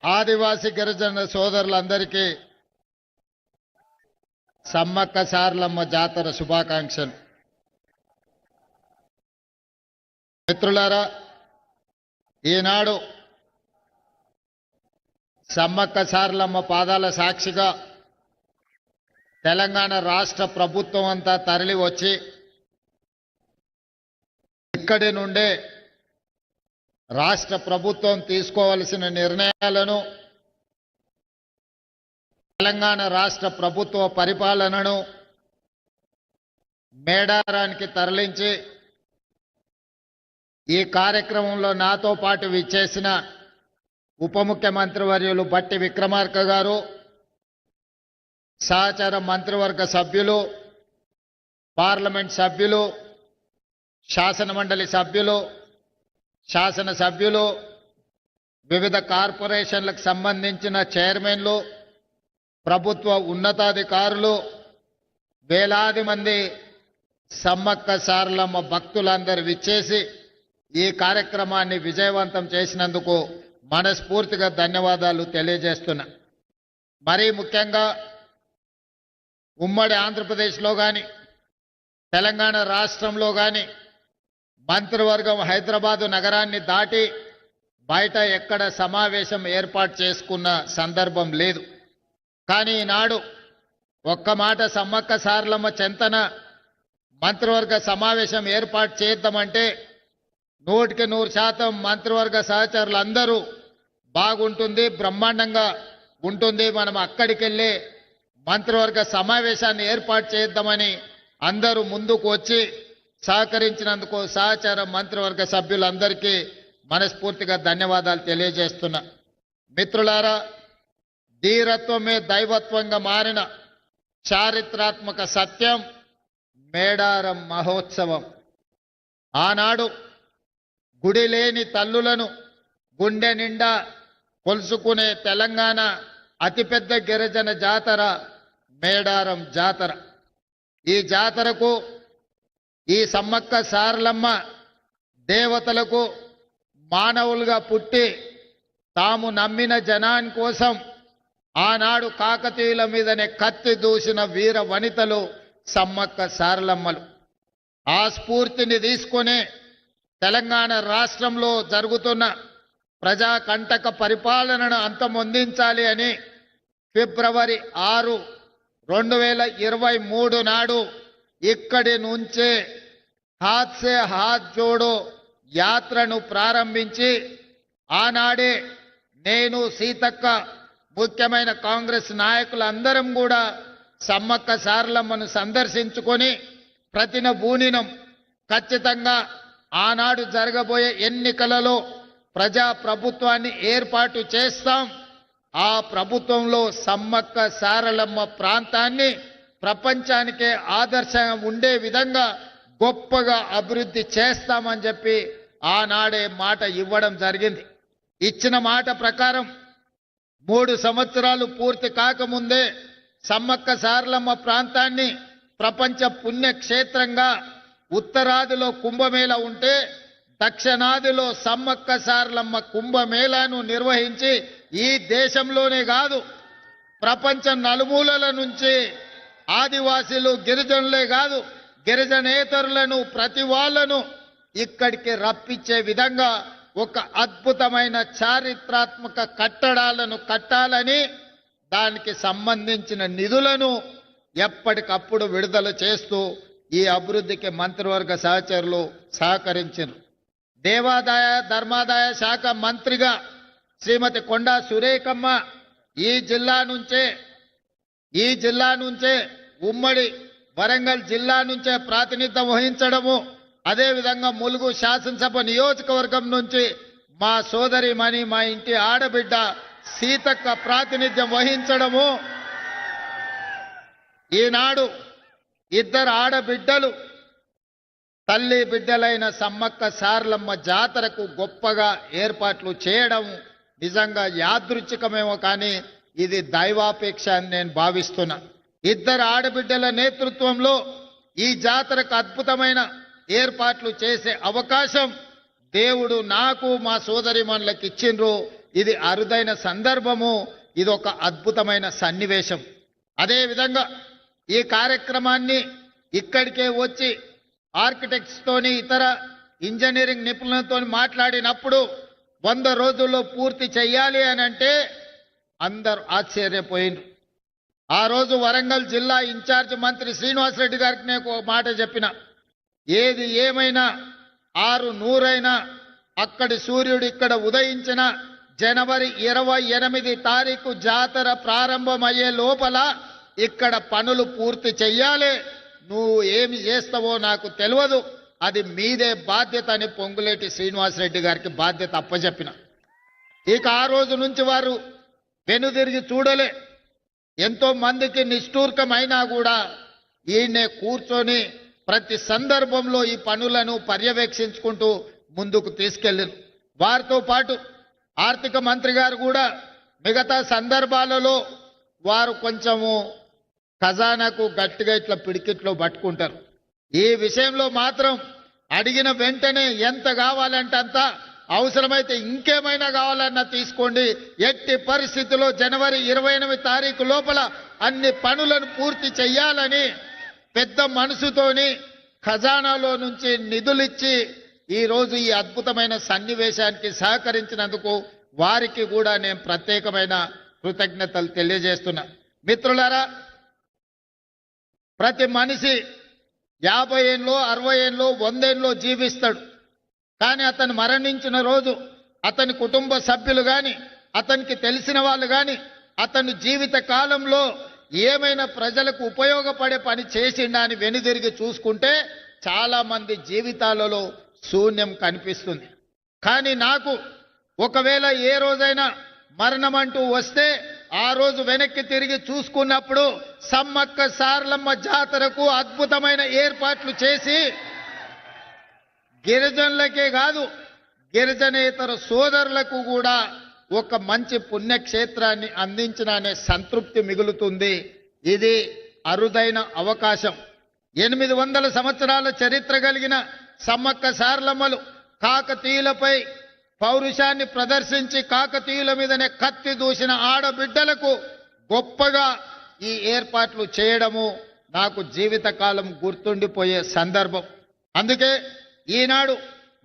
ఆదివాసీ గిరిజన సోదరులందరికీ సమ్మక్క సారలమ్మ జాతర శుభాకాంక్షలు. మిత్రులారా, ఈనాడు సమ్మక్క సారలమ్మ పాదాల సాక్షిగా తెలంగాణ రాష్ట్ర ప్రభుత్వం అంతా తరలి వచ్చి ఇక్కడి నుండే రాష్ట్ర ప్రభుత్వం తీసుకోవాల్సిన నిర్ణయాలను, తెలంగాణ రాష్ట్ర ప్రభుత్వ పరిపాలనను మేడారానికి తరలించి ఈ కార్యక్రమంలో నాతో పాటు విచ్చేసిన ఉప ముఖ్యమంత్రి వర్యులు బట్టి విక్రమార్క గారు, సహచర మంత్రివర్గ సభ్యులు, పార్లమెంట్ సభ్యులు, శాసనమండలి సభ్యులు, శాసనసభ్యులు, వివిధ కార్పొరేషన్లకు సంబంధించిన చైర్మన్లు, ప్రభుత్వ ఉన్నతాధికారులు, వేలాది మంది సమ్మక్క సారలమ్మ భక్తులందరూ విచ్చేసి ఈ కార్యక్రమాన్ని విజయవంతం చేసినందుకు మనస్ఫూర్తిగా ధన్యవాదాలు తెలియజేస్తున్నా. మరీ ముఖ్యంగా ఉమ్మడి ఆంధ్రప్రదేశ్లో కానీ తెలంగాణ రాష్ట్రంలో కానీ మంత్రివర్గం హైదరాబాదు నగరాన్ని దాటి బయట ఎక్కడ సమావేశం ఏర్పాటు చేసుకున్న సందర్భం లేదు. కానీ ఈనాడు ఒక్క మాట సమ్మక్క సారలమ్మ చెంతన మంత్రివర్గ సమావేశం ఏర్పాటు చేద్దామంటే 100% మంత్రివర్గ సహచరులందరూ బాగుంటుంది, బ్రహ్మాండంగా ఉంటుంది, మనం అక్కడికి వెళ్ళి మంత్రివర్గ సమావేశాన్ని ఏర్పాటు చేద్దామని అందరూ ముందుకు వచ్చి సహకరించినందుకు సహచర మంత్రివర్గ సభ్యులందరికీ మనస్ఫూర్తిగా ధన్యవాదాలు తెలియజేస్తున్నా. మిత్రులారా, ధీరత్వమే దైవత్వంగా మారిన చారిత్రాత్మక సత్యం మేడారం మహోత్సవం. ఆనాడు గుడి లేని తల్లులను గుండె నిండా కొలుసుకునే తెలంగాణ అతిపెద్ద గిరిజన జాతర మేడారం జాతర. ఈ జాతరకు ఈ సమ్మక్క సారలమ్మ దేవతలకు మానవులుగా పుట్టి తాము నమ్మిన జనాని కోసం ఆనాడు కాకతీయుల మీదనే కత్తి దూసిన వీర వనితలు సమ్మక్క సారలమ్మలు. ఆ స్ఫూర్తిని తీసుకుని తెలంగాణ రాష్ట్రంలో జరుగుతున్న ప్రజాకంటక పరిపాలనను అంతమొందించాలి అని ఫిబ్రవరి 6, 2023 నాడు ఇక్కడి నుంచే హాత్ సే హాత్ జోడో యాత్రను ప్రారంభించి ఆనాడే నేను, సీతక్క, ముఖ్యమైన కాంగ్రెస్ నాయకులందరం కూడా సమ్మక్క సారలమ్మను సందర్శించుకొని ప్రతినబూనినం ఖచ్చితంగా ఆనాడు జరగబోయే ఎన్నికలలో ప్రజా ప్రభుత్వాన్ని ఏర్పాటు చేస్తాం, ఆ ప్రభుత్వంలో సమ్మక్క సారలమ్మ ప్రాంతాన్ని ప్రపంచానికే ఆదర్శంగా ఉండే విధంగా గొప్పగా అభివృద్ధి చేస్తామని చెప్పి ఆనాడే మాట ఇవ్వడం జరిగింది. ఇచ్చిన మాట ప్రకారం 3 సంవత్సరాలు పూర్తి కాకముందే సమ్మక్క సారలమ్మ ప్రాంతాన్ని ప్రపంచ పుణ్యక్షేత్రంగా ఉత్తరాదిలో కుంభమేళ ఉంటే దక్షిణాదిలో సమ్మక్క సారలమ్మ కుంభమేళాను నిర్వహించి ఈ దేశంలోనే కాదు ప్రపంచ నలుమూలల నుంచి ఆదివాసీలు, గిరిజనులే కాదు గిరిజనేతరులను ప్రతి వాళ్ళను ఇక్కడికి రప్పించే విధంగా ఒక అద్భుతమైన చారిత్రాత్మక కట్టడాలను కట్టాలని, దానికి సంబంధించిన నిధులను ఎప్పటికప్పుడు విడుదల చేస్తూ ఈ అభివృద్ధికి మంత్రివర్గ సహచరులు సహకరించారు. దేవాదాయ ధర్మాదాయ శాఖ మంత్రిగా శ్రీమతి కొండా సురేఖమ్మ ఈ జిల్లా నుంచే ఉమ్మడి వరంగల్ జిల్లా నుంచే ప్రాతినిధ్యం వహించడము, అదేవిధంగా ములుగు శాసనసభ నియోజకవర్గం నుంచి మా సోదరిమణి, మా ఇంటి ఆడబిడ్డ సీతక్క ప్రాతినిధ్యం వహించడము, ఈనాడు 2 ఆడబిడ్డలు తల్లి బిడ్డలైన సమ్మక్క సారలమ్మ జాతరకు గొప్పగా ఏర్పాట్లు చేయడం నిజంగా యాదృచ్ఛికమేమో కానీ ఇది దైవాపేక్ష అని నేను భావిస్తున్నా. 2 ఆడబిడ్డల నేతృత్వంలో ఈ జాతరకు అద్భుతమైన ఏర్పాట్లు చేసే అవకాశం దేవుడు నాకు, మా సోదరిమణులకు ఇచ్చిండ్రు. ఇది అరుదైన సందర్భము, ఇది ఒక అద్భుతమైన సన్నివేశం. అదే విధంగా ఈ కార్యక్రమాన్ని ఇక్కడికే వచ్చి ఆర్కిటెక్ట్స్ తోని ఇతర ఇంజనీరింగ్ నిపుణులతో మాట్లాడినప్పుడు 100 రోజుల్లో పూర్తి చేయాలి అని అంటే అందరూ ఆశ్చర్యపోయినారు. ఆ రోజు వరంగల్ జిల్లా ఇన్ఛార్జ్ మంత్రి శ్రీనివాసరెడ్డి గారికి నేను ఒక మాట చెప్పిన, ఏది ఏమైనా 600 అక్కడి సూర్యుడు ఇక్కడ ఉదయించిన జనవరి 28 తారీఖు జాతర ప్రారంభమయ్యే లోపల ఇక్కడ పనులు పూర్తి చెయ్యాలి. నువ్వు ఏమి చేస్తావో నాకు తెలియదు, అది మీదే బాధ్యత అని పొంగులేటి శ్రీనివాసరెడ్డి గారికి బాధ్యత అప్పచెప్పిన. ఇక ఆ రోజు నుంచి వారు వెనుదిరిగి చూడలే. ఎంతో మందికి నిష్ఠూర్కమైనా కూడా ఈయనే కూర్చొని ప్రతి సందర్భంలో ఈ పనులను పర్యవేక్షించుకుంటూ ముందుకు తీసుకెళ్ళారు. వారితో పాటు ఆర్థిక మంత్రి గారు కూడా మిగతా సందర్భాలలో వారు కొంచెము ఖజానాకు గట్టిగా ఇట్లా పిడికిట్లో పట్టుకుంటారు. ఈ విషయంలో మాత్రం అడిగిన వెంటనే ఎంత కావాలంటే అంత, అవసరమైతే ఇంకేమైనా కావాలన్నా తీసుకోండి, ఎట్టి పరిస్థితుల్లో జనవరి 28 తారీఖు లోపల అన్ని పనులను పూర్తి చెయ్యాలని పెద్ద మనసుతోని ఖజానాలో నుంచి నిధులిచ్చి ఈరోజు ఈ అద్భుతమైన సన్నివేశానికి సహకరించినందుకు వారికి కూడా నేను ప్రత్యేకమైన కృతజ్ఞతలు తెలియజేస్తున్నా. మిత్రులారా, ప్రతి మనిషి 50 ఏళ్ళలో 60 ఏళ్ళలో 100 ఏళ్ళలో జీవిస్తాడు. కానీ అతను మరణించిన రోజు అతని కుటుంబ సభ్యులు కానీ అతనికి తెలిసిన వాళ్ళు కానీ అతని జీవిత కాలంలో ఏమైనా ప్రజలకు ఉపయోగపడే పని చేసిండా అని వెనుదిరిగి చూసుకుంటే చాలా మంది జీవితాలలో శూన్యం కనిపిస్తుంది. కానీ నాకు ఒకవేళ ఏ రోజైనా మరణం అంటూ వస్తే ఆ రోజు వెనక్కి తిరిగి చూసుకున్నప్పుడు సమ్మక్క సారలమ్మ జాతరకు అద్భుతమైన ఏర్పాట్లు చేసి గిరిజనులకే కాదు గిరిజనేతర సోదరులకు కూడా ఒక మంచి పుణ్యక్షేత్రాన్ని అందించిన అనే సంతృప్తి మిగులుతుంది. ఇది అరుదైన అవకాశం. 800 సంవత్సరాల చరిత్ర కలిగిన సమ్మక్క సారలమ్మలు కాకతీయులపై పౌరుషాన్ని ప్రదర్శించి కాకతీయుల మీదనే కత్తి దూసిన ఆడబిడ్డలకు గొప్పగా ఈ ఏర్పాట్లు చేయడము నాకు జీవితకాలం గుర్తుండిపోయే సందర్భం. అందుకే ఈనాడు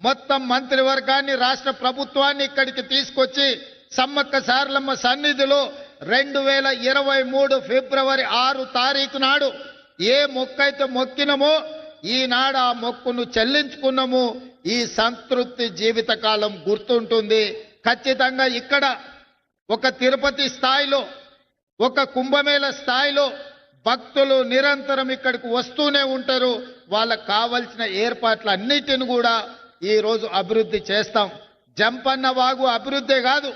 మొత్తం మంత్రివర్గాన్ని రాష్ట్ర ప్రభుత్వాన్ని ఇక్కడికి తీసుకొచ్చి సమ్మక్క సారలమ్మ సన్నిధిలో 2023 ఫిబ్రవరి 6 తారీఖు నాడు ఏ మొక్కైతే మొక్కినమో ఈనాడు ఆ మొక్కును చెల్లించుకున్నాము. ఈ సంతృప్తి జీవితకాలం గుర్తుంటుంది. ఖచ్చితంగా ఇక్కడ ఒక తిరుపతి స్థాయిలో ఒక కుంభమేళ స్థాయిలో భక్తులు నిరంతరం ఇక్కడికి వస్తూనే ఉంటారు. వాళ్ళకు కావలసిన ఏర్పాట్లన్నిటిని కూడా ఈ రోజు అభివృద్ధి చేస్తాం. జంపన్న వాగు అభివృద్ధే కాదు,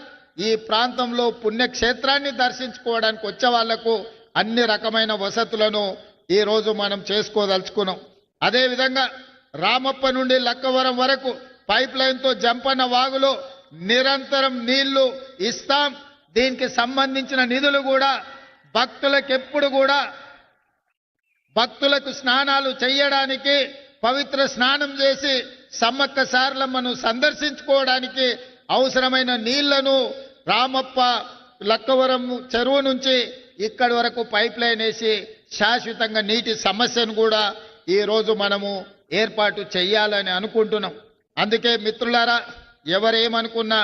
ఈ ప్రాంతంలో పుణ్యక్షేత్రాన్ని దర్శించుకోవడానికి వచ్చే వాళ్లకు అన్ని రకమైన వసతులను ఈ రోజు మనం చేసుకోదలుచుకున్నాం. అదేవిధంగా రామప్ప నుండి లక్కవరం వరకు పైప్ లైన్తో జంపన్న వాగులో నిరంతరం నీళ్లు ఇస్తాం. దీనికి సంబంధించిన నిధులు కూడా భక్తులకు కూడా భక్తులకు స్నానాలు చేయడానికి పవిత్ర స్నానం చేసి సమ్మక్క సారలమ్మను సందర్శించుకోవడానికి అవసరమైన నీళ్లను రామప్ప లక్కవరం చెరువు నుంచి ఇక్కడి వరకు పైప్ లైన్ వేసి శాశ్వతంగా నీటి సమస్యను కూడా ఈ రోజు మనము ఏర్పాటు చెయ్యాలని అనుకుంటున్నాం. అందుకే మిత్రులారా, ఎవరేమనుకున్నా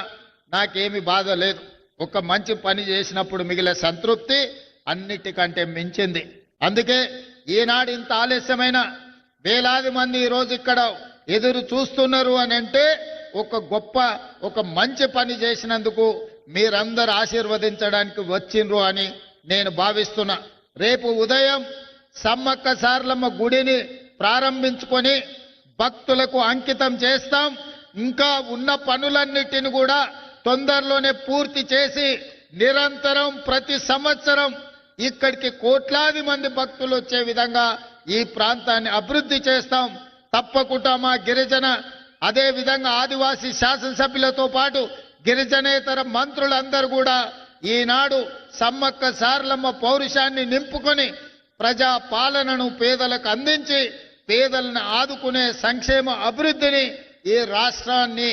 నాకేమి బాధ లేదు. ఒక మంచి పని చేసినప్పుడు మిగిలే సంతృప్తి అన్నిటికంటే మించింది. అందుకే ఈనాడు ఇంత ఆలస్యమైన వేలాది మంది ఈరోజు ఇక్కడ ఎదురు చూస్తున్నారు అని అంటే ఒక మంచి పని చేసినందుకు మీరందరూ ఆశీర్వదించడానికి వచ్చిండ్రు అని నేను భావిస్తున్నా. రేపు ఉదయం సమ్మక్క సారలమ్మ గుడిని ప్రారంభించుకొని భక్తులకు అంకితం చేస్తాం. ఇంకా ఉన్న పనులన్నిటిని కూడా తొందరలోనే పూర్తి చేసి నిరంతరం ప్రతి సంవత్సరం ఇక్కడికి కోట్లాది మంది భక్తులు వచ్చే విధంగా ఈ ప్రాంతాన్ని అభివృద్ధి చేస్తాం. తప్పకుండా మా గిరిజన అదే విధంగా ఆదివాసీ శాసనసభ్యులతో పాటు గిరిజనేతర మంత్రులందరూ కూడా ఈనాడు సమ్మక్క సారలమ్మ పౌరుషాన్ని నింపుకొని ప్రజా పాలనను పేదలకు అందించి పేదలను ఆదుకునే సంక్షేమ అభివృద్ధిని ఈ రాష్ట్రాన్ని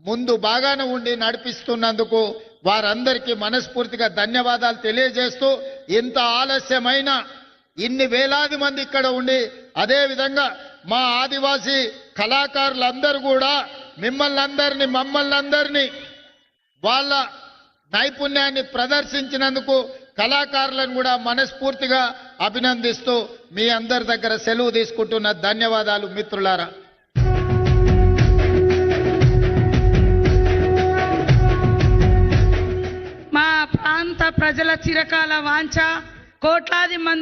ముందు బాగానే ఉండి నడిపిస్తున్నందుకు వారందరికీ మనస్ఫూర్తిగా ధన్యవాదాలు తెలియజేస్తూ, ఇంత ఆలస్యమైన ఇన్ని వేలాది మంది ఇక్కడ ఉండి, అదే విధంగా మా ఆదివాసీ కళాకారులందరూ కూడా మమ్మల్ని అందరినీ వాళ్ళ నైపుణ్యాన్ని ప్రదర్శించినందుకు కళాకారులను కూడా మనస్ఫూర్తిగా అభినందిస్తూ మీ అందరి దగ్గర సెలవు తీసుకుంటున్న ధన్యవాదాలు మిత్రులారా. మా ప్రాంత ప్రజల చిరకాల వాంఛ కోట్లాది మంది